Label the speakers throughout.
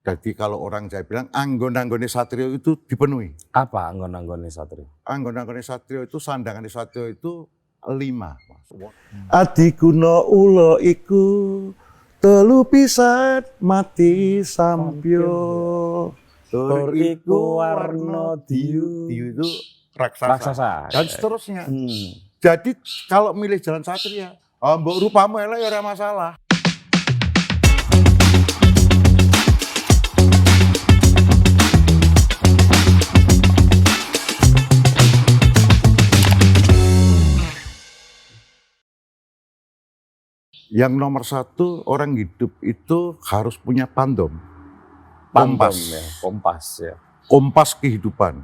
Speaker 1: Jadi kalau orang Jawa bilang anggon-anggone satrio itu dipenuhi.
Speaker 2: Apa anggon-anggone satrio?
Speaker 1: Anggon-anggone satrio itu, sandangan satrio itu 5. Adiguna ula iku telu pisan mati sampyo. Tur iku warna diyu. Diyu itu raksasa. Dan seterusnya. Jadi kalau milih jalan satria, mbok rupamu elek ya ora masalah. Yang nomor 1 orang hidup itu harus punya pandom. Kompas.
Speaker 2: Kompas ya.
Speaker 1: Kompas kehidupan.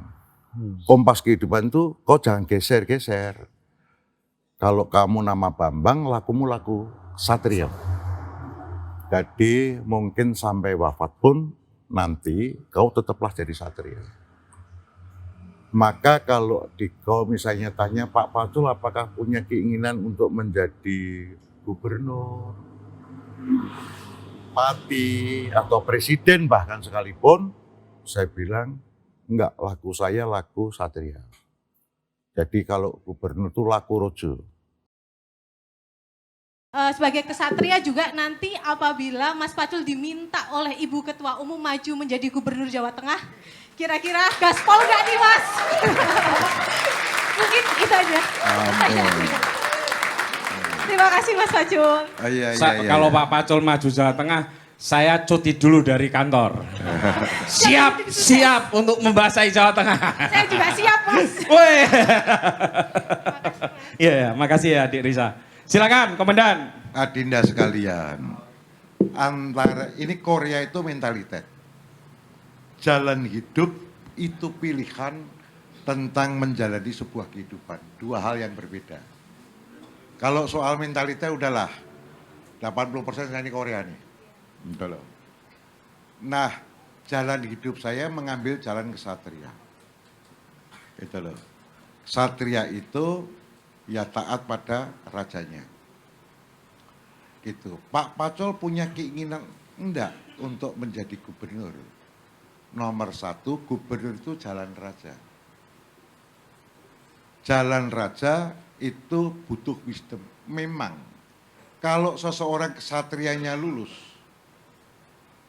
Speaker 1: Kompas kehidupan itu kau jangan geser-geser. Kalau kamu nama Bambang, lakumu laku satria. Jadi mungkin sampai wafat pun nanti kau tetaplah jadi satria. Maka kalau kau misalnya tanya Pak Pacul apakah punya keinginan untuk menjadi gubernur, bupati, atau presiden bahkan sekalipun, saya bilang enggak, laku saya laku satria. Jadi kalau gubernur itu laku rojo.
Speaker 3: Sebagai kesatria juga nanti apabila Mas Pacul diminta oleh Ibu Ketua Umum maju menjadi Gubernur Jawa Tengah, kira-kira gaspol nggak nih Mas? Mungkin itu aja. Terima kasih Mas Pacul.
Speaker 4: Kalau Pak Pacul maju Jawa Tengah, saya cuti dulu dari kantor. Siap untuk membasahi Jawa Tengah.
Speaker 3: Saya juga siap Mas.
Speaker 4: Iya, makasih ya Adik Risa. Silakan Komandan.
Speaker 5: Adinda sekalian, ini Korea itu mentalitas. Jalan hidup itu pilihan tentang menjalani sebuah kehidupan. 2 hal yang berbeda. Kalau soal mentalitas udahlah, 80% ini Korea nih. Betul. Nah, jalan hidup saya mengambil jalan kesatria. Itu loh. Satria itu ya taat pada rajanya. Gitu. Pak Pacul punya keinginan enggak untuk menjadi gubernur. Nomor 1, gubernur itu jalan raja. Jalan raja itu butuh wisdom. Memang kalau seseorang kesatrianya lulus,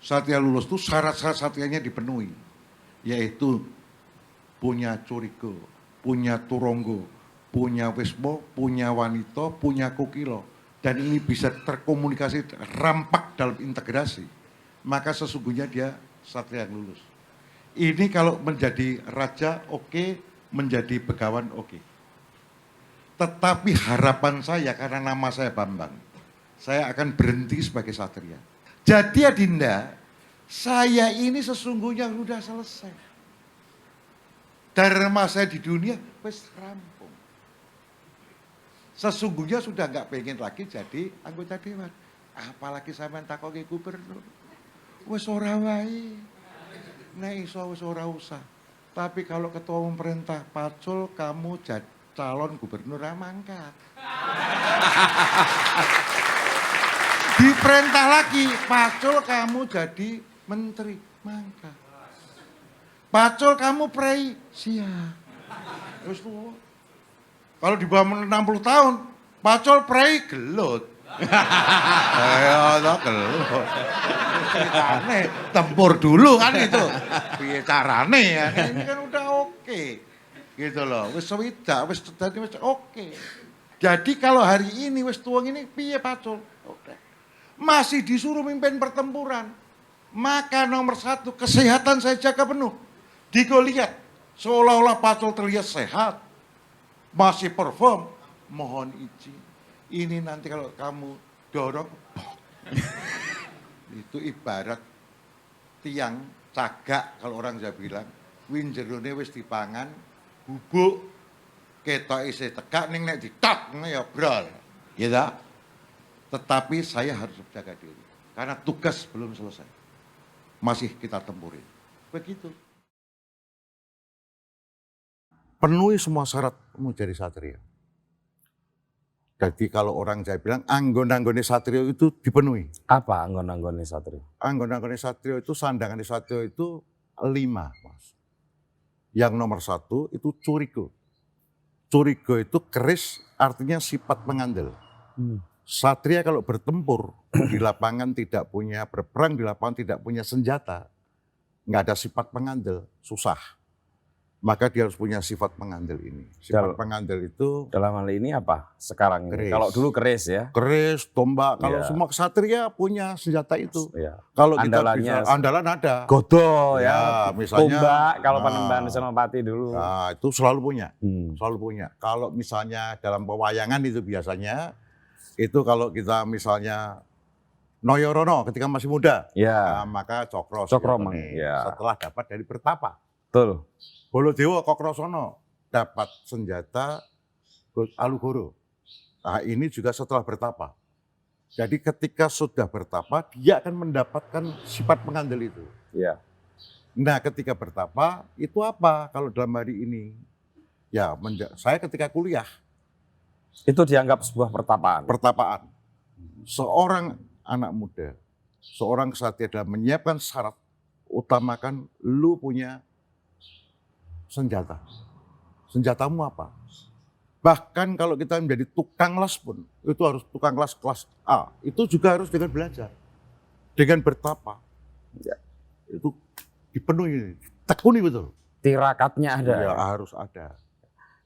Speaker 5: satria lulus itu syarat-syarat satrianya dipenuhi, yaitu punya curigo, punya turonggo, punya wismo, punya wanita, punya kokilo, dan ini bisa terkomunikasi rampak dalam integrasi, maka sesungguhnya dia satria yang lulus. Ini kalau menjadi raja oke, menjadi begawan oke. Tetapi harapan saya karena nama saya Bambang, saya akan berhenti sebagai satria. Jadi Adinda, saya ini sesungguhnya sudah selesai. Dharma saya di dunia wis rampung. Sesungguhnya sudah nggak pengen lagi jadi anggota dewan. Apalagi sampean takoki gubernur. Wis ora wae. Nek iso wis ora usah. Tapi kalau ketua umum pemerintah Pacul kamu jadi calon gubernur mangkat. Diperintah lagi, Pacul kamu jadi menteri, mangkat. Pacul kamu prei, siap. Terus tuh, kalau di bawah 60 tahun, Pacul prei gelut. Ayo, gelut. Ceritane, tempur dulu kan itu. Piye carane ya, ini kan udah oke. Gitu loh, wis swidak, wis dadi wis oke. Jadi kalau hari ini wis tuang ini piye Pacul? Oke. Masih disuruh mimpin pertempuran. Maka nomor 1 kesehatan saya jaga penuh. Digo lihat seolah-olah Pacul terlihat sehat. Masih perform, mohon izin. Ini nanti kalau kamu dorong itu ibarat tiang cagak kalau orang Jawa bilang, winjerone wis dipangan bubuk ketok isih tegak ning nek ditak ya brol. Gitu. Tetapi saya harus menjaga diri karena tugas belum selesai. Masih kita tempurin. Begitu.
Speaker 1: Penuhi semua syarat menjadi satria. Jadi kalau orang Jawa bilang anggon-anggone satrio itu dipenuhi.
Speaker 2: Apa anggon-anggone satrio?
Speaker 1: Anggon-anggone satrio itu sandangan satrio itu 5, Mas. Yang nomor 1 itu curigo. Curigo itu keris, artinya sifat mengandel. Satria kalau bertempur di lapangan tidak punya, berperang di lapangan tidak punya senjata, nggak ada sifat mengandel, susah. Maka dia harus punya sifat mengandel ini. Sifat mengandel itu
Speaker 2: Dalam hal ini apa sekarang ini?
Speaker 1: Keris.
Speaker 2: Kalau dulu keris ya.
Speaker 1: keris, tombak. Kalau
Speaker 2: Iya.
Speaker 1: semua ksatria punya senjata itu.
Speaker 2: Ya.
Speaker 1: Kalau kita
Speaker 2: Andalannya
Speaker 1: bisa, andalan ada.
Speaker 2: Godo
Speaker 1: Ya,
Speaker 2: ya.
Speaker 1: misalnya,
Speaker 2: Tombak kalau
Speaker 1: nah.
Speaker 2: Panembahan Senopati dulu.
Speaker 1: Nah, itu selalu punya.
Speaker 2: Hmm.
Speaker 1: Selalu punya. Kalau misalnya dalam pewayangan itu biasanya, itu kalau kita misalnya Noyorono ketika masih muda,
Speaker 2: Ya,
Speaker 1: maka Cokro.
Speaker 2: Cokro
Speaker 1: Suyotone.
Speaker 2: ya.
Speaker 1: Setelah dapat dari Pertapa.
Speaker 2: betul.
Speaker 1: Bolodewa Kokrosono dapat senjata Alugoro. Nah ini juga setelah bertapa. Jadi ketika sudah bertapa, dia akan mendapatkan sifat mengandel itu.
Speaker 2: Ya.
Speaker 1: Nah ketika bertapa, itu apa kalau dalam hari ini? Ya, saya ketika kuliah,
Speaker 2: Itu dianggap sebuah pertapaan.
Speaker 1: pertapaan. Seorang anak muda, seorang ksatria dalam menyiapkan syarat, utamakan lu punya senjata. Senjatamu apa? Bahkan kalau kita menjadi tukang las pun, itu harus tukang las kelas A. Itu juga harus dengan belajar. Dengan bertapa.
Speaker 2: Ya.
Speaker 1: Itu dipenuhi, tekuni betul.
Speaker 2: Tirakatnya ada.
Speaker 1: Ya, harus ada.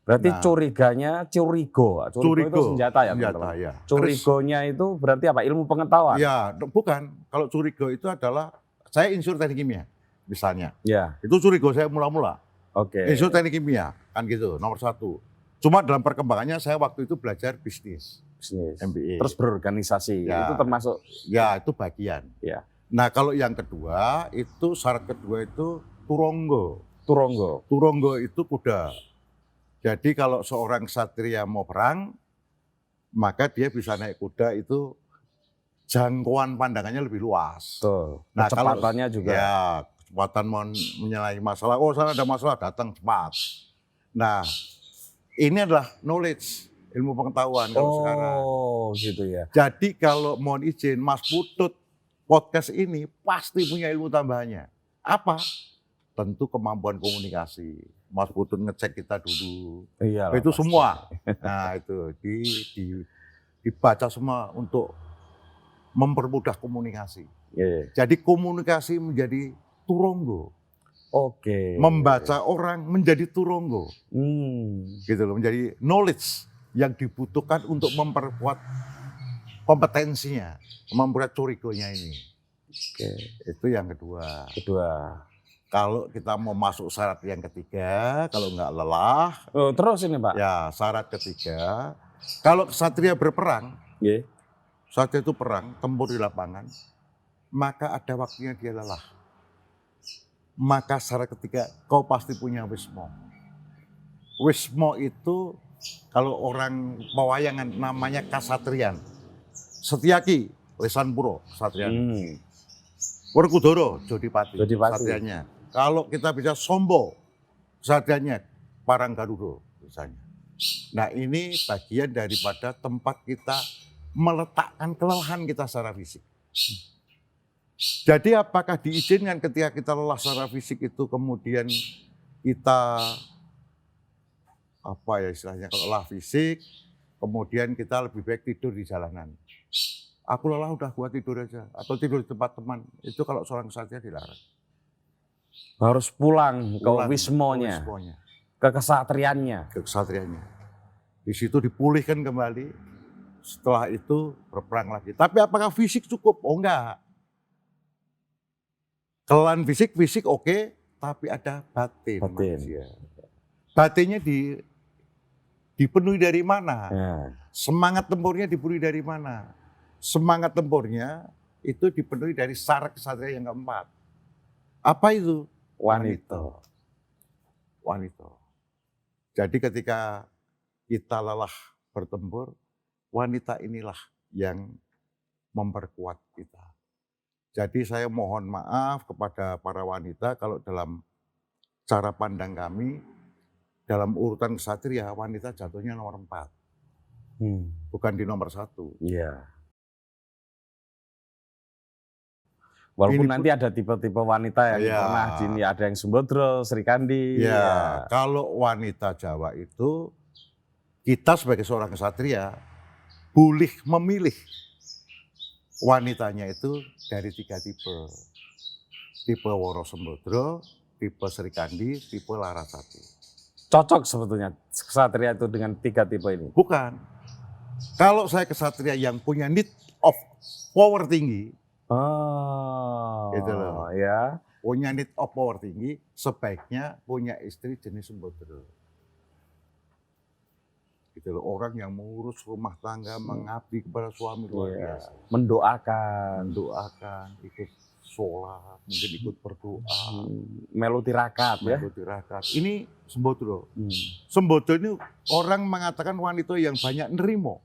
Speaker 2: Berarti
Speaker 1: Nah.
Speaker 2: curigo. Curigo itu senjata ya,
Speaker 1: senjata,
Speaker 2: teman-teman.
Speaker 1: ya.
Speaker 2: Curigonya itu berarti apa? Ilmu pengetahuan.
Speaker 1: Ya, bukan. Kalau curigo itu adalah, saya insur teknik kimia, misalnya.
Speaker 2: Ya,
Speaker 1: Itu curigo saya mula-mula.
Speaker 2: oke.
Speaker 1: Insur teknik kimia, kan gitu, nomor 1. Cuma dalam perkembangannya saya waktu itu belajar bisnis,
Speaker 2: Bisnis.
Speaker 1: MBA.
Speaker 2: Terus berorganisasi.
Speaker 1: Ya.
Speaker 2: Itu termasuk
Speaker 1: Ya, itu bagian.
Speaker 2: ya.
Speaker 1: Nah, kalau yang kedua, itu syarat kedua itu turonggo.
Speaker 2: Turonggo.
Speaker 1: Turonggo itu kuda. Jadi kalau seorang ksatria mau perang, maka dia bisa naik kuda itu jangkauan pandangannya lebih luas.
Speaker 2: Betul.
Speaker 1: Nah, kalau-
Speaker 2: Kecepatannya juga.
Speaker 1: Ya, kecepatan menyelesaikan masalah. Oh, sana ada masalah, datang cepat. Nah, ini adalah knowledge, ilmu pengetahuan kalau sekarang.
Speaker 2: Oh, gitu ya.
Speaker 1: Jadi kalau mohon izin, Mas Putut podcast ini pasti punya ilmu tambahannya. Apa? Tentu kemampuan komunikasi. Mas Putut ngecek kita dulu.
Speaker 2: Iya.
Speaker 1: Itu semua. Nah itu dibaca semua untuk mempermudah komunikasi.
Speaker 2: Iya.
Speaker 1: Jadi komunikasi menjadi turonggo.
Speaker 2: Oke.
Speaker 1: Membaca orang menjadi turonggo. Gitu loh, menjadi knowledge yang dibutuhkan untuk memperkuat kompetensinya, memperkuat curigonya ini.
Speaker 2: Oke.
Speaker 1: Itu yang kedua.
Speaker 2: Kedua.
Speaker 1: Kalau kita mau masuk syarat yang ketiga, kalau nggak lelah,
Speaker 2: Oh, terus ini Pak.
Speaker 1: ya syarat ketiga, kalau ksatria berperang,
Speaker 2: Iya.
Speaker 1: ksatria itu perang, tempur di lapangan, maka ada waktunya dia lelah. Maka syarat ketiga, kau pasti punya wismo. Wismo itu kalau orang pewayangan namanya kasatrian. Setiaki, Lesan Puro, kesatrian. Werkudara, Jodipati,
Speaker 2: Jodipati.
Speaker 1: kesatriannya. Kalau kita bisa Sombo, kesatriannya, Parang Garuda, misalnya. Nah ini bagian daripada tempat kita meletakkan kelelahan kita secara fisik. Jadi apakah diizinkan ketika kita lelah secara fisik itu kemudian kita apa ya istilahnya kalau lelah fisik kemudian kita lebih baik tidur di jalanan. Aku lelah udah gua tidur aja atau tidur di tempat teman. Itu kalau seorang ksatria dilarang.
Speaker 2: Harus pulang ke
Speaker 1: Pulang,
Speaker 2: wismonya,
Speaker 1: wismonya,
Speaker 2: ke kesatriannya.
Speaker 1: ke kesatriannya. Di situ dipulihkan kembali. Setelah itu berperang lagi. Tapi apakah fisik cukup? Oh enggak. Kelelahan fisik oke, tapi ada batin.
Speaker 2: Batin.
Speaker 1: manusia. Batinnya dipenuhi dari mana?
Speaker 2: Ya.
Speaker 1: Semangat tempurnya dipenuhi dari mana? Semangat tempurnya itu dipenuhi dari syarat ksatria yang keempat. Apa itu?
Speaker 2: Wanita.
Speaker 1: Wanita. Jadi ketika kita lelah bertempur, wanita inilah yang memperkuat kita. Jadi saya mohon maaf kepada para wanita kalau dalam cara pandang kami, dalam urutan ksatria wanita jatuhnya nomor 4. bukan di nomor 1.
Speaker 2: Iya. Walaupun
Speaker 1: Ini
Speaker 2: nanti ada tipe-tipe wanita yang
Speaker 1: Iya.
Speaker 2: pernah Jini, ada yang Sembodro, Srikandi.
Speaker 1: Ya, kalau wanita Jawa itu kita sebagai seorang ksatria boleh memilih wanitanya itu dari 3 tipe. Tipe Woro Sembodro, tipe Srikandi, tipe Larasati.
Speaker 2: Cocok sebetulnya ksatria itu dengan 3 tipe ini.
Speaker 1: Bukan. Kalau saya ksatria yang punya need of power tinggi,
Speaker 2: Oh,
Speaker 1: Gitu loh.
Speaker 2: ya.
Speaker 1: punya need of power tinggi, sebaiknya punya istri jenis Sembodro. Gitu loh, orang yang mengurus rumah tangga, mengabdi kepada suami luar
Speaker 2: Iya.
Speaker 1: biasa.
Speaker 2: Mendoakan,
Speaker 1: Mendoakan, ikut sholat, mungkin ikut berdoa,
Speaker 2: melu tirakat ya.
Speaker 1: ikut tirakat. Ini Sembodro.
Speaker 2: Hmm.
Speaker 1: Sembodro ini orang mengatakan wanita yang banyak nerimo.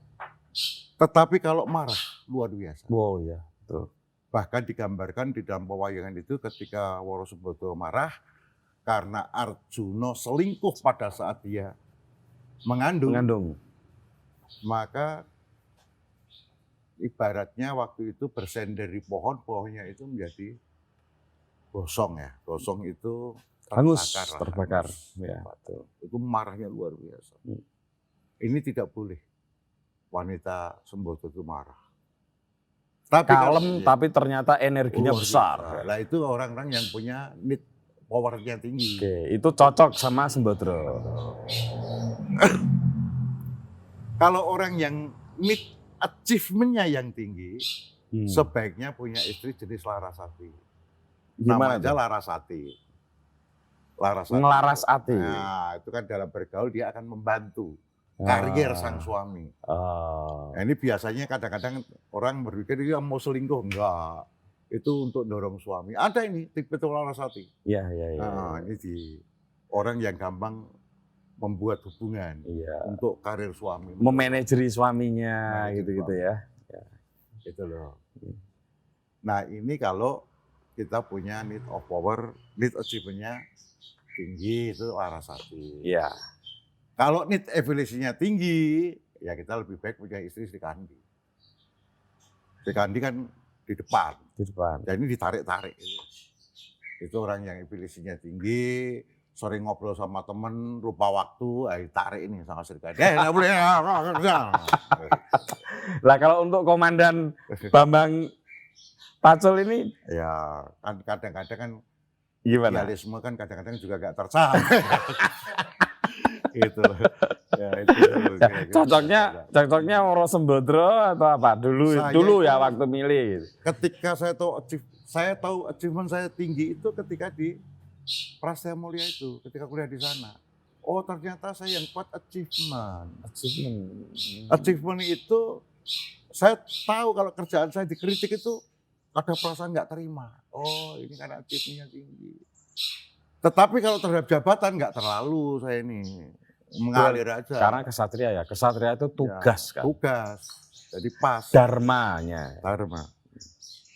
Speaker 1: Tetapi kalau marah, luar biasa.
Speaker 2: Wow ya, betul.
Speaker 1: Bahkan digambarkan di dalam pewayangan itu ketika Woro Sembodro marah karena Arjuna selingkuh pada saat dia mengandung. Maka ibaratnya waktu itu bersender di pohon, pohonnya itu menjadi gosong ya. Gosong itu
Speaker 2: Hangus,
Speaker 1: lah,
Speaker 2: terbakar.
Speaker 1: hangus.
Speaker 2: Ya, betul.
Speaker 1: Itu marahnya luar biasa.
Speaker 2: Hmm.
Speaker 1: Ini tidak boleh wanita Sembodro itu marah. Tapi
Speaker 2: Kalem tapi ternyata energinya
Speaker 1: luar
Speaker 2: besar.
Speaker 1: biasa. Nah itu orang-orang yang punya need powernya tinggi.
Speaker 2: Oke, itu cocok sama Sembodro.
Speaker 1: Kalau orang yang need achievement-nya yang tinggi, sebaiknya punya istri jenis Larasati.
Speaker 2: Gimana
Speaker 1: Namanya
Speaker 2: tuh?
Speaker 1: Larasati. Larasati.
Speaker 2: Ngelaras hati.
Speaker 1: Nah, itu kan dalam bergaul dia akan membantu karier sang suami.
Speaker 2: Oh.
Speaker 1: Nah, ini biasanya kadang-kadang orang berpikir dia mau selingkuh, enggak. Itu untuk dorong suami. Ada ini tipe Larasati.
Speaker 2: Iya, iya, iya.
Speaker 1: Nah, ini di orang yang gampang membuat hubungan
Speaker 2: Iya.
Speaker 1: untuk karir suami.
Speaker 2: Memanajeri suaminya
Speaker 1: Manajeri
Speaker 2: gitu-gitu
Speaker 1: suami.
Speaker 2: ya.
Speaker 1: Gitu loh. Nah ini kalau kita punya need of power, need achievement-nya tinggi, itu Larasati.
Speaker 2: Iya.
Speaker 1: Kalau need evaluasinya tinggi, ya kita lebih baik punya istri Srikandi. Srikandi kan di depan,
Speaker 2: Di depan.
Speaker 1: dan ini ditarik-tarik. Itu orang yang evaluasinya tinggi, sering ngobrol sama temen, lupa waktu, tarik ini sama Srikandi. Nggak boleh.
Speaker 2: Lah kalau untuk Komandan Bambang Pacul ini
Speaker 1: Ya kan kadang-kadang kan
Speaker 2: gimana?
Speaker 1: idealisme kan kadang-kadang juga gak tercapai. Gitu. Ya, itu
Speaker 2: Ya, cocoknya Woro Sembodro atau apa?
Speaker 1: Saya
Speaker 2: Dulu ya
Speaker 1: itu-
Speaker 2: waktu milih.
Speaker 1: Ketika saya tahu achievement saya tinggi itu ketika di Prasetya Mulia itu, ketika kuliah di sana. Oh ternyata saya yang kuat achievement. Achievement itu saya tahu kalau kerjaan saya dikritik itu ada perasaan nggak terima. Oh ini karena achievementnya tinggi. Tetapi kalau terhadap jabatan nggak terlalu saya ini mengalir aja.
Speaker 2: Karena kesatria ya, kesatria itu tugas kan.
Speaker 1: Tugas. Jadi pas.
Speaker 2: Dharmanya.
Speaker 1: Dharma.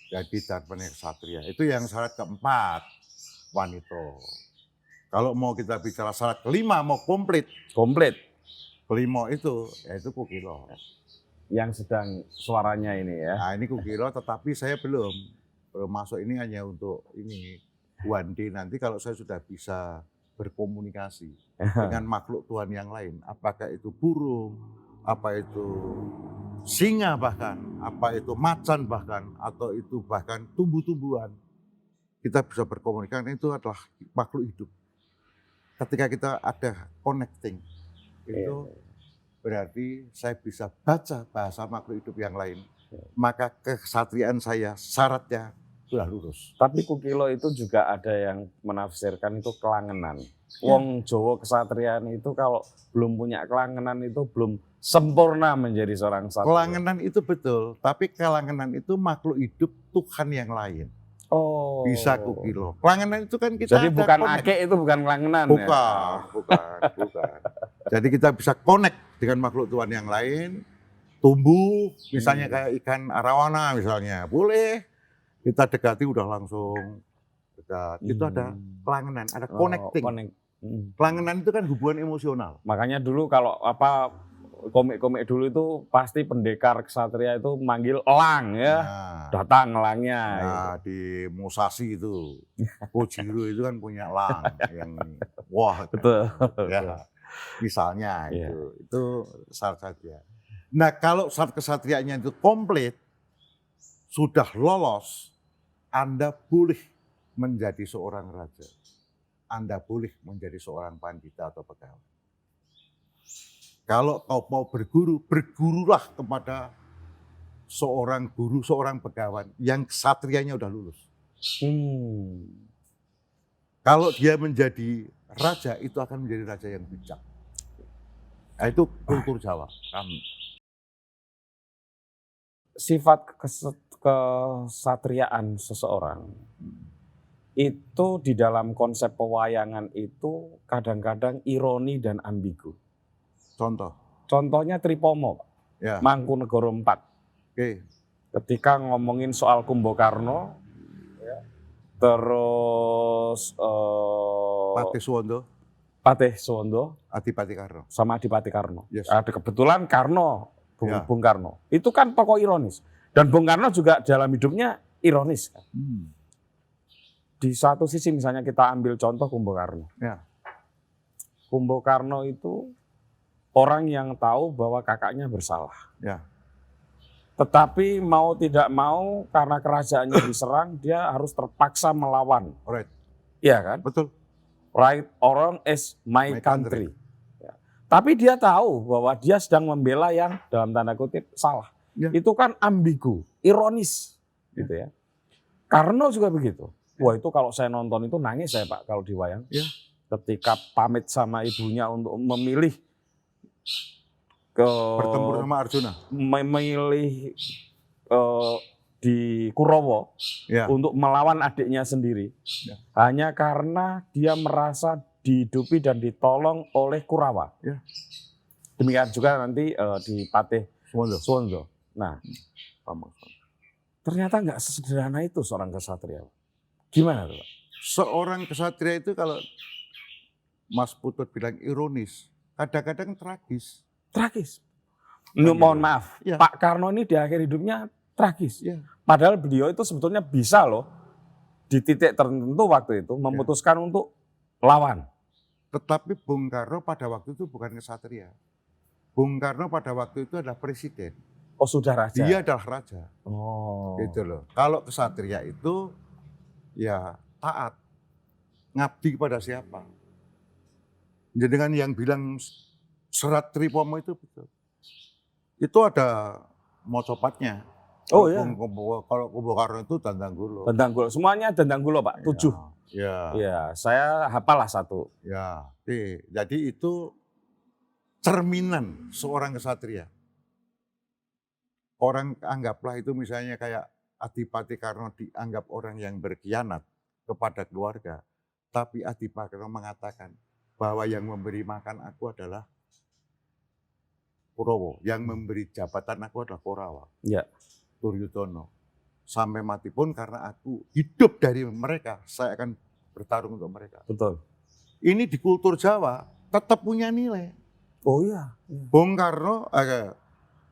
Speaker 1: Jadi dharmanya ksatria. Itu yang syarat keempat. Wanita. Kalau mau kita bicara syarat kelima mau komplit.
Speaker 2: Komplit.
Speaker 1: Kelima itu yaitu Kukilo.
Speaker 2: Yang sedang suaranya ini ya.
Speaker 1: Nah ini Kukilo tetapi saya belum masuk ini hanya untuk ini. One day nanti kalau saya sudah bisa berkomunikasi dengan makhluk Tuhan yang lain. Apakah itu burung, apa itu singa bahkan, apa itu macan bahkan, atau itu bahkan tumbuh-tumbuhan. Kita bisa berkomunikasi, itu adalah makhluk hidup. Ketika kita ada connecting, itu berarti saya bisa baca bahasa makhluk hidup yang lain. Maka kesatriaan saya syaratnya sudah lurus.
Speaker 2: Tapi Kukilo itu juga ada yang menafsirkan itu kelangenan. Wong Jawa kesatriaan itu kalau belum punya kelangenan itu belum sempurna menjadi seorang satria.
Speaker 1: Kelangenan itu betul, tapi kelangenan itu makhluk hidup Tuhan yang lain.
Speaker 2: Oh.
Speaker 1: Bisa Kukilo. Kelangenan itu kan kita
Speaker 2: Jadi
Speaker 1: ada
Speaker 2: bukan
Speaker 1: connect.
Speaker 2: ake itu bukan kelangenan
Speaker 1: Bukan,
Speaker 2: ya.
Speaker 1: bukan. Jadi kita bisa connect dengan makhluk Tuhan yang lain, tumbuh, misalnya kayak ikan arawana misalnya, boleh. Kita dekati udah langsung dekat. Itu ada kelangenan, ada connecting.
Speaker 2: Connect.
Speaker 1: Kelangenan itu kan hubungan emosional.
Speaker 2: Makanya dulu kalau apa komik-komik dulu itu pasti pendekar kesatria itu manggil elang ya.
Speaker 1: Nah,
Speaker 2: Datang elangnya. gitu.
Speaker 1: nah, di Musashi itu, Kojiro itu kan punya lang yang wah,
Speaker 2: Betul.
Speaker 1: ya, misalnya
Speaker 2: Iya.
Speaker 1: itu syarat satria. Nah kalau syarat kesatriaannya itu komplit, sudah lolos, Anda boleh menjadi seorang raja. Anda boleh menjadi seorang pandita atau pegawai. Kalau kau mau berguru, bergurulah kepada seorang guru, seorang pegawai yang kesatrianya udah lulus. Kalau dia menjadi raja, itu akan menjadi raja yang bijak. Nah, itu kultur Jawa. Kami.
Speaker 2: Sifat kesatriaan seseorang itu di dalam konsep pewayangan itu kadang-kadang ironi dan ambigu.
Speaker 1: Contoh.
Speaker 2: Contohnya Tripomo, Pak.
Speaker 1: Ya.
Speaker 2: Mangkunegoro IV.
Speaker 1: Oke.
Speaker 2: Ketika ngomongin soal Kumbakarna, ya, terus
Speaker 1: Patih Suwondo,
Speaker 2: Patih Suwondo
Speaker 1: Adipati Karno.
Speaker 2: sama Adipati Karno.
Speaker 1: Yes.
Speaker 2: Ada kebetulan Karno,
Speaker 1: Ya.
Speaker 2: Bung Karno. Itu kan tokoh ironis. Dan Bung Karno juga dalam hidupnya ironis. Di satu sisi misalnya kita ambil contoh Kumbakarna.
Speaker 1: Ya.
Speaker 2: Kumbakarna itu orang yang tahu bahwa kakaknya bersalah.
Speaker 1: Ya.
Speaker 2: Tetapi mau tidak mau karena kerajaannya diserang, dia harus terpaksa melawan.
Speaker 1: Alright.
Speaker 2: Iya kan?
Speaker 1: Betul.
Speaker 2: Right or wrong is my
Speaker 1: My
Speaker 2: country. Ya. Tapi dia tahu bahwa dia sedang membela yang dalam tanda kutip salah.
Speaker 1: Ya.
Speaker 2: Itu kan ambigu, ironis, gitu ya. Karno juga begitu. Wah itu kalau saya nonton itu nangis saya Pak kalau di wayang.
Speaker 1: Ya.
Speaker 2: Ketika pamit sama ibunya untuk memilih
Speaker 1: Bertempur sama Arjuna.
Speaker 2: memilih di Kurawa
Speaker 1: Ya.
Speaker 2: untuk melawan adiknya sendiri.
Speaker 1: Ya.
Speaker 2: Hanya karena dia merasa dihidupi dan ditolong oleh Kurawa.
Speaker 1: Ya.
Speaker 2: Demikian juga nanti di Patih
Speaker 1: Suwondo.
Speaker 2: Suwondo. Nah, ternyata nggak sesederhana itu seorang kesatria. Gimana tuh Pak?
Speaker 1: Seorang kesatria itu kalau Mas Putut bilang ironis, kadang-kadang tragis.
Speaker 2: Tragis.
Speaker 1: Kan
Speaker 2: Mohon
Speaker 1: gitu.
Speaker 2: maaf,
Speaker 1: Ya.
Speaker 2: Pak Karno ini di akhir hidupnya tragis.
Speaker 1: Ya.
Speaker 2: Padahal beliau itu sebetulnya bisa loh di titik tertentu waktu itu memutuskan untuk lawan.
Speaker 1: Tetapi Bung Karno pada waktu itu bukan kesatria. Bung Karno pada waktu itu adalah presiden.
Speaker 2: Oh sudah raja.
Speaker 1: Dia adalah raja.
Speaker 2: Oh.
Speaker 1: Gitu loh. Kalau kesatria itu ya taat. Ngabdi kepada siapa? Dengan yang bilang serat Tripomo itu betul. Itu ada mocopatnya.
Speaker 2: Oh iya.
Speaker 1: Kalau Kumbakarna itu Dandanggulo.
Speaker 2: Dandanggulo. Semuanya Dandanggulo Pak, 7.
Speaker 1: Ya.
Speaker 2: Iya, saya hafalah 1.
Speaker 1: Ya. Jadi itu cerminan seorang kesatria. Orang anggaplah itu misalnya kayak Adipati Karno dianggap orang yang berkhianat kepada keluarga. Tapi Adipati Karno mengatakan bahwa yang memberi makan aku adalah Kurawa. Yang memberi jabatan aku adalah Korawa.
Speaker 2: Iya.
Speaker 1: Duryudono. Sampai mati pun karena aku hidup dari mereka, saya akan bertarung untuk mereka.
Speaker 2: Betul.
Speaker 1: Ini di kultur Jawa tetap punya nilai.
Speaker 2: Oh iya.
Speaker 1: Bung Karno,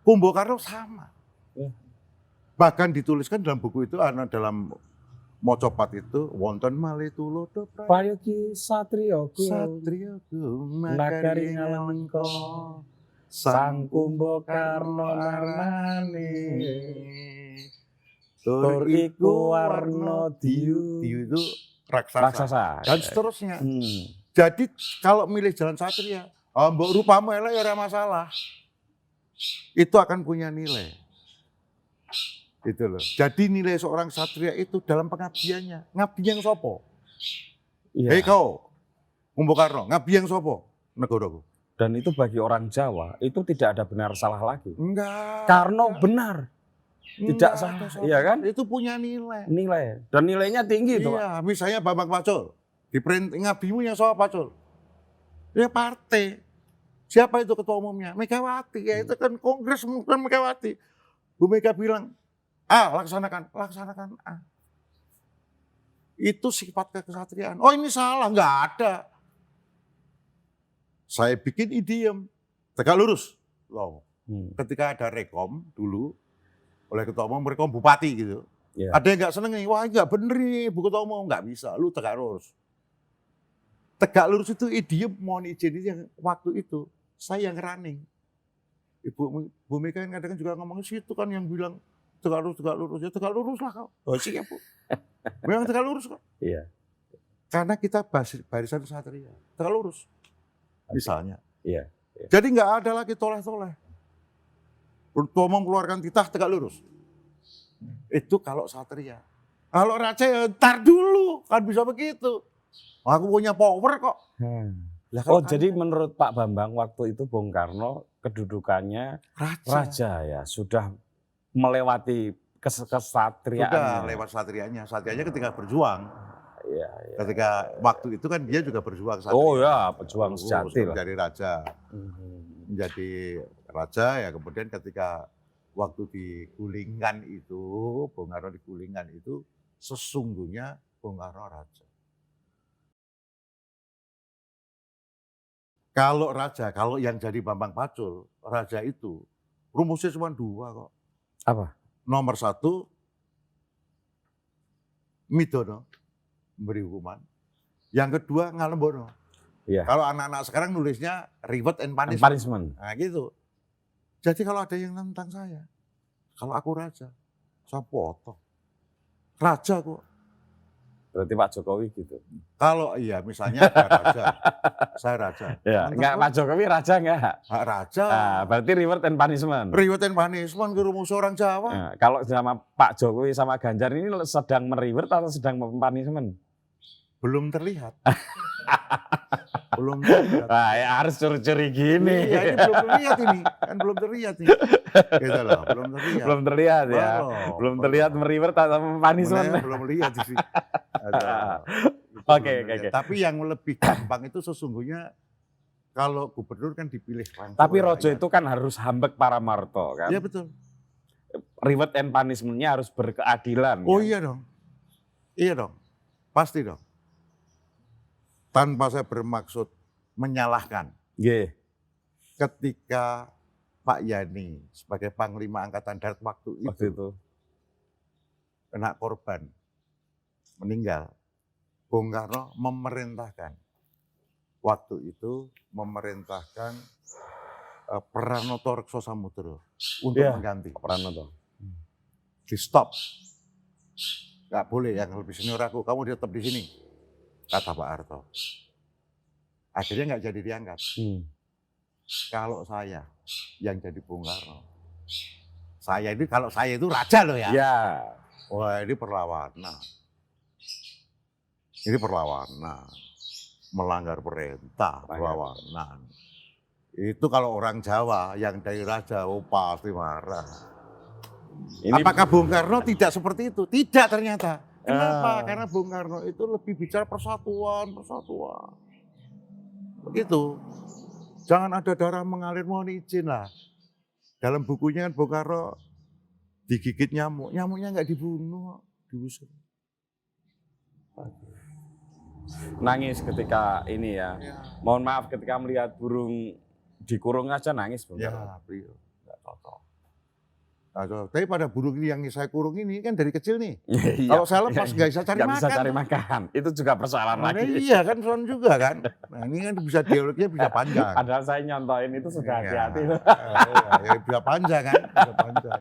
Speaker 1: Kumbakarna sama.
Speaker 2: Ya.
Speaker 1: Bahkan dituliskan dalam buku itu, dalam mocopat itu, wonten malih tulodo
Speaker 2: Prayogi satriyaku.
Speaker 1: satriyaku
Speaker 2: Nagari ngalengka. Sang Kumbakarna narnane. Tur iku warna diyu.
Speaker 1: Diyu itu raksasa.
Speaker 2: Raksasa.
Speaker 1: Dan seterusnya.
Speaker 2: Hmm.
Speaker 1: Jadi kalau milih jalan satria, mbok rupamu elek ya ora masalah. Itu akan punya nilai. Gitu loh. Jadi nilai seorang satria itu dalam pengabdiannya. Ngabdi yang sopo?
Speaker 2: Iya.
Speaker 1: Hei kau, Kumbakarna, ngabdi yang sopo? Negaraku.
Speaker 2: Dan itu bagi orang Jawa itu tidak ada benar salah lagi.
Speaker 1: Enggak.
Speaker 2: Karno benar, tidak
Speaker 1: Enggak
Speaker 2: salah,
Speaker 1: ada sopo.
Speaker 2: iya kan?
Speaker 1: Itu punya nilai.
Speaker 2: Nilai dan nilainya tinggi itu Pak.
Speaker 1: Iya, misalnya Bambang Pacul, diperintah ngabdimu yang sopo Pacul? Ya partai. Siapa itu ketua umumnya? Megawati. Ya itu kan kongres bukan Megawati. Bu Mega bilang, laksanakan A. Itu sifat kekesatriaan. Oh ini salah, enggak ada. Saya bikin idiom, tegak lurus, loh.
Speaker 2: Hmm.
Speaker 1: Ketika ada rekom dulu oleh ketua umum, rekom bupati gitu.
Speaker 2: Iya.
Speaker 1: Ada yang nggak seneng nih, wah nggak bener nih Bu Ketua Umum, nggak bisa, lu tegak lurus. Tegak lurus itu idiom mohon izin itu yang waktu itu saya yang running. Bu Mega kan kadang juga ngomong situ kan yang bilang tegak lurus, ya tegak lurus lah kau. Oh siap Bu. Memang tegak lurus kok.
Speaker 2: Iya.
Speaker 1: Karena kita barisan ksatria, tegak lurus. Misalnya.
Speaker 2: Iya.
Speaker 1: Jadi nggak ada lagi toleh-toleh. Ketua Umum keluarkan titah tegak lurus. Itu kalau satria. Kalau raja ya ntar dulu, kan bisa begitu. Aku punya power kok. Lah,
Speaker 2: Oh
Speaker 1: kalau
Speaker 2: jadi menurut Pak Bambang waktu itu Bung Karno kedudukannya raja ya, sudah melewati kesatriaan.
Speaker 1: Sudah lewat satrianya. Satrianya ketika berjuang.
Speaker 2: Iya.
Speaker 1: Ketika waktu itu kan dia juga berjuang satria.
Speaker 2: Oh ya, pejuang sejati lah.
Speaker 1: Menjadi raja. Menjadi raja ya kemudian ketika waktu digulingkan itu, Bung Karno digulingkan itu sesungguhnya Bung Karno raja. Kalau raja, kalau yang jadi Bambang Pacul, raja itu rumusnya cuma 2 kok.
Speaker 2: Apa?
Speaker 1: Nomor 1, midono, memberi hukuman. Yang kedua, ngalembono.
Speaker 2: Iya.
Speaker 1: Kalau anak-anak sekarang nulisnya reward and punishment.
Speaker 2: Punishment.
Speaker 1: Nah gitu. Jadi kalau ada yang tentang saya, kalau aku raja, saya potong. Raja kok.
Speaker 2: Berarti Pak Jokowi gitu.
Speaker 1: Kalau iya misalnya ada raja, saya raja.
Speaker 2: Ya,
Speaker 1: Mantap,
Speaker 2: enggak
Speaker 1: kok.
Speaker 2: Pak Jokowi raja enggak?
Speaker 1: Raja.
Speaker 2: Nah, berarti reward and punishment.
Speaker 1: Reward and punishment ke rumus orang Jawa.
Speaker 2: Nah, kalau sama Pak Jokowi sama Ganjar ini sedang mereward atau sedang punishment?
Speaker 1: Belum terlihat. Belum terlihat.
Speaker 2: Nah, ya harus curi-curi gini.
Speaker 1: Iya, ini belum terlihat ini. Kan belum terlihat nih. Gitu loh, belum terlihat.
Speaker 2: Belum terlihat ya. Belum terlihat mereward atau punishment.
Speaker 1: Belum lihat sih.
Speaker 2: Oke.
Speaker 1: Tapi yang lebih gampang itu sesungguhnya kalau gubernur kan dipilih langsung.
Speaker 2: Tapi
Speaker 1: oleh
Speaker 2: Rojo
Speaker 1: rakyat.
Speaker 2: itu kan harus hambek para marto kan.
Speaker 1: Iya betul.
Speaker 2: Reward and punishment-nya harus berkeadilan.
Speaker 1: Oh
Speaker 2: kan?
Speaker 1: iya dong. Iya dong. Pasti dong. Tanpa saya bermaksud menyalahkan.
Speaker 2: Nggih.
Speaker 1: Ketika Pak Yani sebagai Panglima Angkatan Darat waktu itu kena korban, meninggal, Bung Karno memerintahkan waktu itu Pranoto Rekso Samudro untuk
Speaker 2: Iya,
Speaker 1: mengganti.
Speaker 2: Pranoto.
Speaker 1: Di stop, nggak boleh yang lebih senior aku, kamu tetap di sini, kata Pak Harto. Akhirnya nggak jadi diangkat. Kalau saya yang jadi Bung Karno, kalau saya itu raja loh ya.
Speaker 2: Ya.
Speaker 1: Wah ini perlawanan. Ini perlawanan. Melanggar perintah, perlawanan. Itu kalau orang Jawa yang dari raja, oh pasti marah. Apakah Bung Karno tidak seperti itu? Tidak ternyata. Kenapa? Karena Bung Karno itu lebih bicara persatuan. Begitu. Jangan ada darah mengalir, mohon izin lah. Dalam bukunya kan Bung Karno digigit nyamuk, nyamuknya nggak dibunuh, diusir.
Speaker 2: Nangis ketika ini ya. Mohon maaf ketika melihat burung dikurung aja nangis Bung.
Speaker 1: Ya, beliau nggak cocok. Nah, tapi pada burung ini yang saya kurung ini kan dari kecil nih.
Speaker 2: Iya.
Speaker 1: Kalau saya lepas nggak bisa cari
Speaker 2: Nggak
Speaker 1: makan.
Speaker 2: bisa cari makan. Itu juga persoalan
Speaker 1: Nah,
Speaker 2: lagi.
Speaker 1: iya kan soal juga kan. Nah ini kan bisa dialognya bisa panjang.
Speaker 2: Padahal saya nyontoin itu sudah
Speaker 1: Iya.
Speaker 2: hati-hati.
Speaker 1: Ya, bisa panjang kan. Bisa panjang.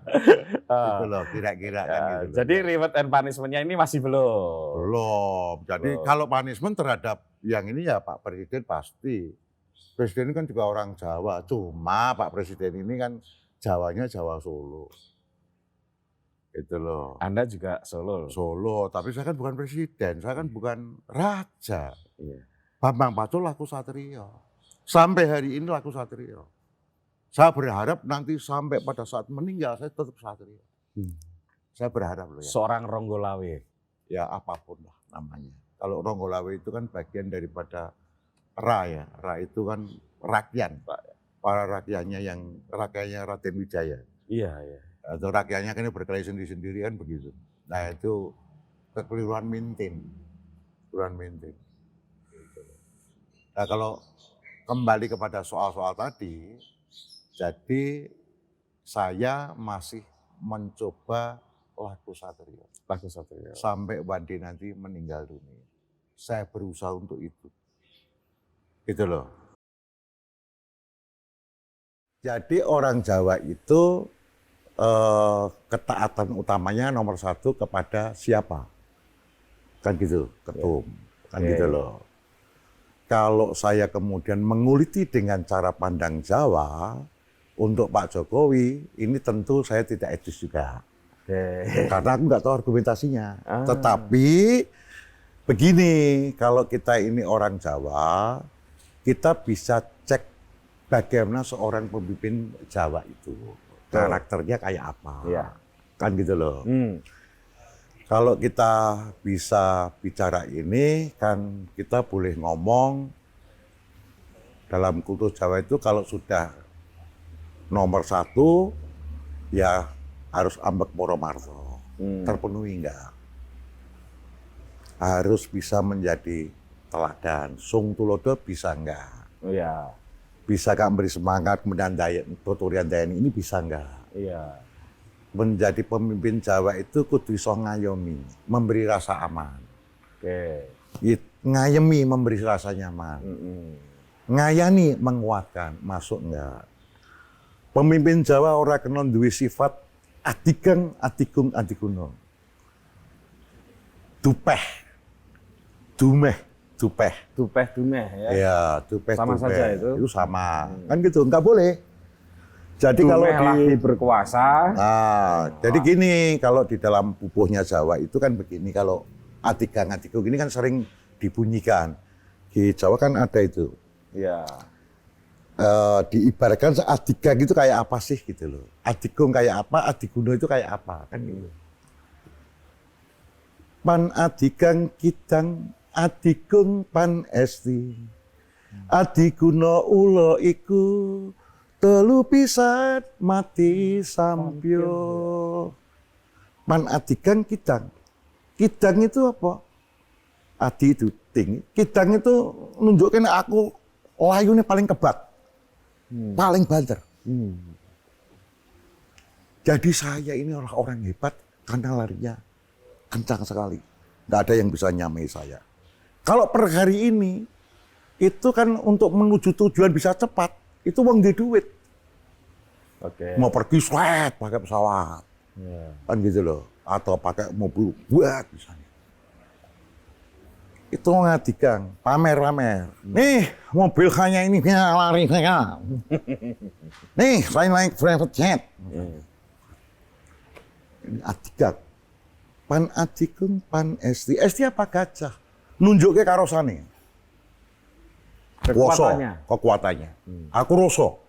Speaker 1: Itu loh kira-kira kan gitu. loh.
Speaker 2: Jadi reward and punishment-nya ini masih belum.
Speaker 1: Belum. Jadi
Speaker 2: Belum.
Speaker 1: kalau punishment terhadap yang ini ya Pak Presiden pasti. Presiden ini kan juga orang Jawa. Cuma Pak Presiden ini kan Jawanya Jawa Solo. Itu loh.
Speaker 2: Anda juga Solo.
Speaker 1: Solo, tapi saya kan bukan presiden, saya kan bukan raja.
Speaker 2: Iya.
Speaker 1: Bambang Pacul laku satrio. Sampai hari ini laku satrio. Saya berharap nanti sampai pada saat meninggal saya tetap satrio. Saya berharap loh ya.
Speaker 2: Seorang Ronggolawe.
Speaker 1: Ya apapun lah namanya. Kalau Ronggolawe itu kan bagian daripada Ra ya. Ra itu kan rakyat. Para rakyatnya Raden Wijaya.
Speaker 2: Iya.
Speaker 1: Atau rakyatnya kan berkelahi sendiri-sendiri kan begitu. Nah itu kekeliruan mintin. Nah kalau kembali kepada soal-soal tadi, Jadi saya masih mencoba laku Satrio.
Speaker 2: Lagu Satrio.
Speaker 1: Sampai Wandi nanti meninggal dunia. Saya berusaha untuk itu. Gitu loh. Jadi orang Jawa itu ketaatan utamanya nomor satu kepada siapa? Kan gitu, ketum. Kan gitu loh. Kalau saya kemudian menguliti dengan cara pandang Jawa, untuk Pak Jokowi, ini tentu saya tidak etis juga. Karena aku nggak tahu argumentasinya. Tetapi begini, kalau kita ini orang Jawa, kita bisa cek bagaimana seorang pemimpin Jawa itu. Karakternya kayak apa.
Speaker 2: Iya.
Speaker 1: Kan gitu loh. Kalau kita bisa bicara ini, kan kita boleh ngomong dalam kultur Jawa itu kalau sudah nomor satu, ya harus ambek poro marto. Terpenuhi enggak? Harus bisa menjadi teladan. Sung tulodo bisa enggak?
Speaker 2: Iya.
Speaker 1: Bisa kan beri semangat, kemudian tuturian Dayani ini bisa enggak?
Speaker 2: Iya.
Speaker 1: Menjadi pemimpin Jawa itu kudu iso ngayomi, memberi rasa aman.
Speaker 2: Oke.
Speaker 1: Ngayemi, memberi rasa nyaman. Ngayani, menguatkan, masuk enggak? Pemimpin Jawa ora kena duwe sifat adigang, adigung, adiguno. Dupeh, dumeh, dupeh.
Speaker 2: Dupeh dumeh ya.
Speaker 1: Ya, dupeh,
Speaker 2: Sama
Speaker 1: dupeh.
Speaker 2: saja itu.
Speaker 1: Itu sama. Kan gitu, enggak boleh. Jadi kalau
Speaker 2: Dumeh lagi berkuasa.
Speaker 1: Jadi gini, kalau di dalam pupuhnya Jawa itu kan begini, kalau adigang, adigung ini kan sering dibunyikan. Di Jawa kan ada itu.
Speaker 2: Iya.
Speaker 1: Diibaratkan adigang itu kayak apa sih gitu loh. Adigung kayak apa, adiguno itu kayak apa kan gitu. Pan adigang kidang, adigung pan esti. Adiguno ulo iku telu pisan mati sampyo. Pan adigang kidang. Kidang itu apa? Adi itu tinggi. Kidang itu nunjukin aku layune paling kebat. Paling banter. Jadi saya ini orang hebat karena larinya kencang sekali. Nggak ada yang bisa nyamai saya. Kalau per hari ini, itu kan untuk menuju tujuan bisa cepat, itu uang di duit.
Speaker 2: Oke.
Speaker 1: Mau pergi swet pakai pesawat. Kan gitu loh. Atau pakai mobil buat misalnya. Itu ngadigang, pamer-pamer. Nih, mobil kaya ini lari saya. Nih, saya naik private jet. Ini adigang. Pan adigung, pan esti. Esti apa gajah? Nunjuknya karosane. Woso, kekuatannya. Aku roso.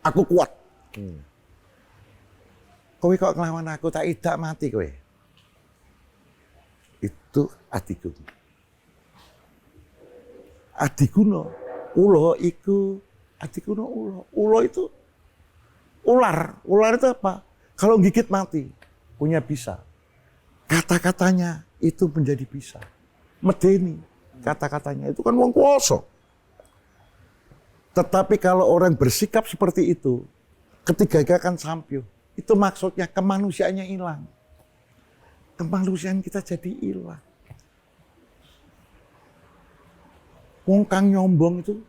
Speaker 1: Aku kuat. Kowe kok ngelawan aku, tak idak mati kowe. Itu adigung. Adiguno, ulo iku, adiguno ulo. Ulo itu ular. Ular itu apa? Kalau gigit mati, punya bisa. Kata-katanya itu menjadi bisa. Medeni, kata-katanya itu kan wong kuwasa. Tetapi kalau orang bersikap seperti itu, ketiga akan sampyo. Itu maksudnya kemanusiaannya hilang. Kemanusiaan kita jadi hilang. Wong kang nyombong itu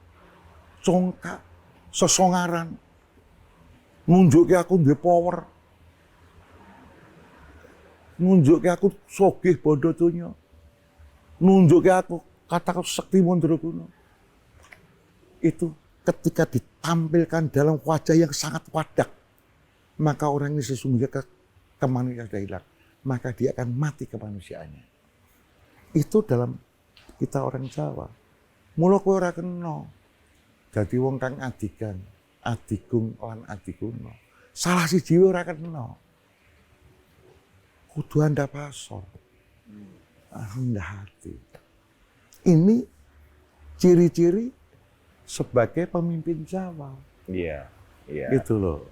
Speaker 1: congkak, sesongaran, nunjuke aku duwe power, nunjuke aku sogih bondo donya, nunjuke aku kataku sekti mondro kuno. Itu ketika ditampilkan dalam wajah yang sangat wadak, maka orang ini sesungguhnya kemanusiaan sudah hilang, maka dia akan mati kemanusiaannya. Itu dalam kita orang Jawa. Mula kowe ora kena dadi wong kang adigan, adigung lan adiguno. Salah siji ora kena. Kudu anda pasor. Rendah hati. Ini ciri-ciri sebagai pemimpin Jawa.
Speaker 2: Iya, iya.
Speaker 1: Gitu loh.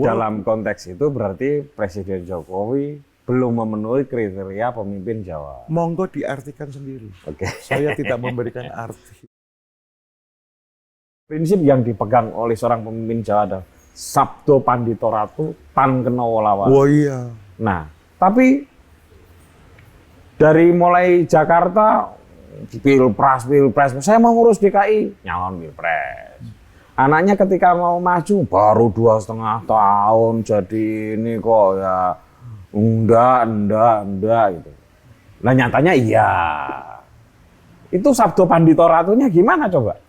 Speaker 2: Dalam konteks itu berarti Presiden Jokowi belum memenuhi kriteria pemimpin Jawa.
Speaker 1: Monggo diartikan sendiri.
Speaker 2: Oke.
Speaker 1: Saya tidak memberikan arti.
Speaker 2: Prinsip yang dipegang oleh seorang pemimpin Jawa adalah Sabdo Pandito Ratu Tan Kena Wolawali.
Speaker 1: Oh iya.
Speaker 2: Nah, tapi dari mulai Jakarta, pilpres, saya mau ngurus DKI, nyalon pilpres. Anaknya ketika mau maju, baru 2,5 tahun, jadi ini kok ya, enggak gitu. Nah nyatanya iya. Itu Sabdo Pandito Ratunya gimana coba?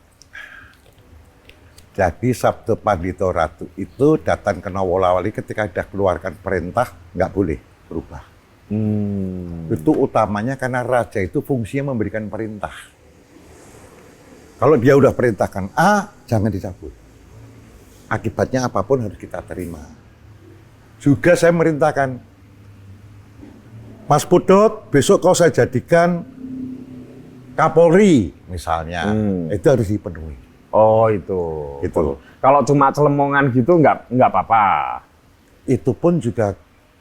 Speaker 1: Jadi Sabdo Pandito Ratu itu Datan Kena Wolawali ketika ada keluarkan perintah nggak boleh berubah. Itu utamanya karena raja itu fungsinya memberikan perintah. Kalau dia udah perintahkan A, jangan dicabut. Akibatnya apapun harus kita terima. Juga saya merintahkan, Mas Pudot, besok kau saya jadikan Kapolri misalnya. Itu harus dipenuhi.
Speaker 2: Oh itu.
Speaker 1: Gitu.
Speaker 2: Kalau cuma celemongan gitu nggak apa-apa.
Speaker 1: Itu pun juga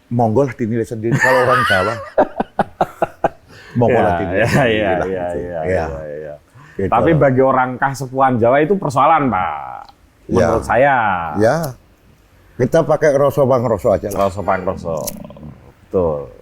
Speaker 1: monggo lah dinilai sendiri kalau orang Jawa. Monggo lah dinilai sendiri lah.
Speaker 2: Iya.
Speaker 1: Gitu.
Speaker 2: Tapi bagi orang Kasepuhan Jawa itu persoalan, Pak. Menurut saya.
Speaker 1: Ya, kita pakai roso bang roso aja lah.
Speaker 2: Roso Pangroso. Betul.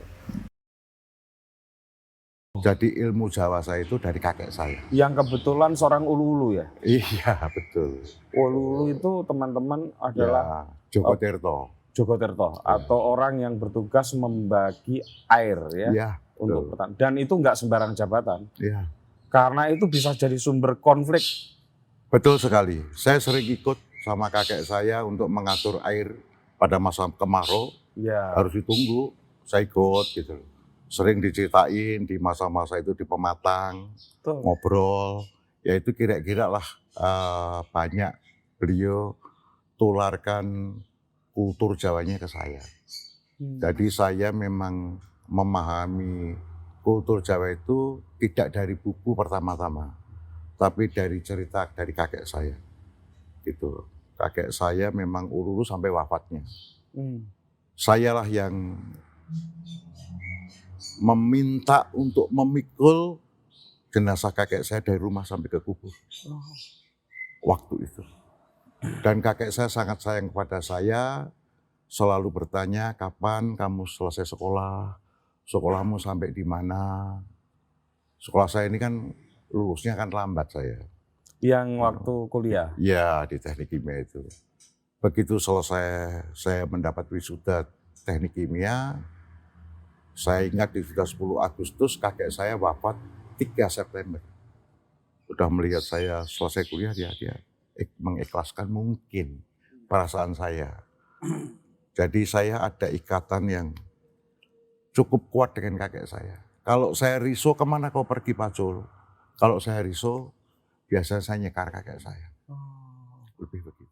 Speaker 1: Jadi ilmu Jawa saya itu dari kakek saya.
Speaker 2: Yang kebetulan seorang ulu-ulu ya.
Speaker 1: Iya, betul.
Speaker 2: Ulu-ulu itu teman-teman adalah
Speaker 1: Ya, Joko Tirto.
Speaker 2: Joko Tirto atau orang yang bertugas membagi air ya
Speaker 1: Iya,
Speaker 2: untuk
Speaker 1: betul.
Speaker 2: petani. Dan itu nggak sembarang jabatan.
Speaker 1: Iya.
Speaker 2: Karena itu bisa jadi sumber konflik.
Speaker 1: Betul sekali. Saya sering ikut sama kakek saya untuk mengatur air pada masa kemarau.
Speaker 2: Ya.
Speaker 1: Harus ditunggu. Saya ikut gitu. Sering diceritain di masa-masa itu di Pematang,
Speaker 2: Betul.
Speaker 1: ngobrol. Ya itu kira-kira lah banyak beliau tularkan kultur Jawanya ke saya. Jadi saya memang memahami kultur Jawa itu tidak dari buku pertama-tama, tapi dari cerita dari kakek saya. Gitu. Kakek saya memang ulu-ulu sampai wafatnya. Sayalah yang meminta untuk memikul jenazah kakek saya dari rumah sampai ke kubur. Waktu itu. Dan kakek saya sangat sayang kepada saya, selalu bertanya, kapan kamu selesai sekolah? Sekolahmu sampai di mana? Sekolah saya ini kan lulusnya kan lambat saya.
Speaker 2: Yang waktu kuliah.
Speaker 1: Ya, di teknik kimia itu. Begitu selesai saya mendapat wisuda teknik kimia, saya ingat di sudah 10 Agustus kakek saya wafat 3 September. Sudah melihat saya selesai kuliah, dia mengikhlaskan mungkin perasaan saya. Jadi saya ada ikatan yang cukup kuat dengan kakek saya. Kalau saya riso, kemana kau pergi Pacul? Kalau saya riso, biasanya saya nyekar kakek saya. Lebih begitu.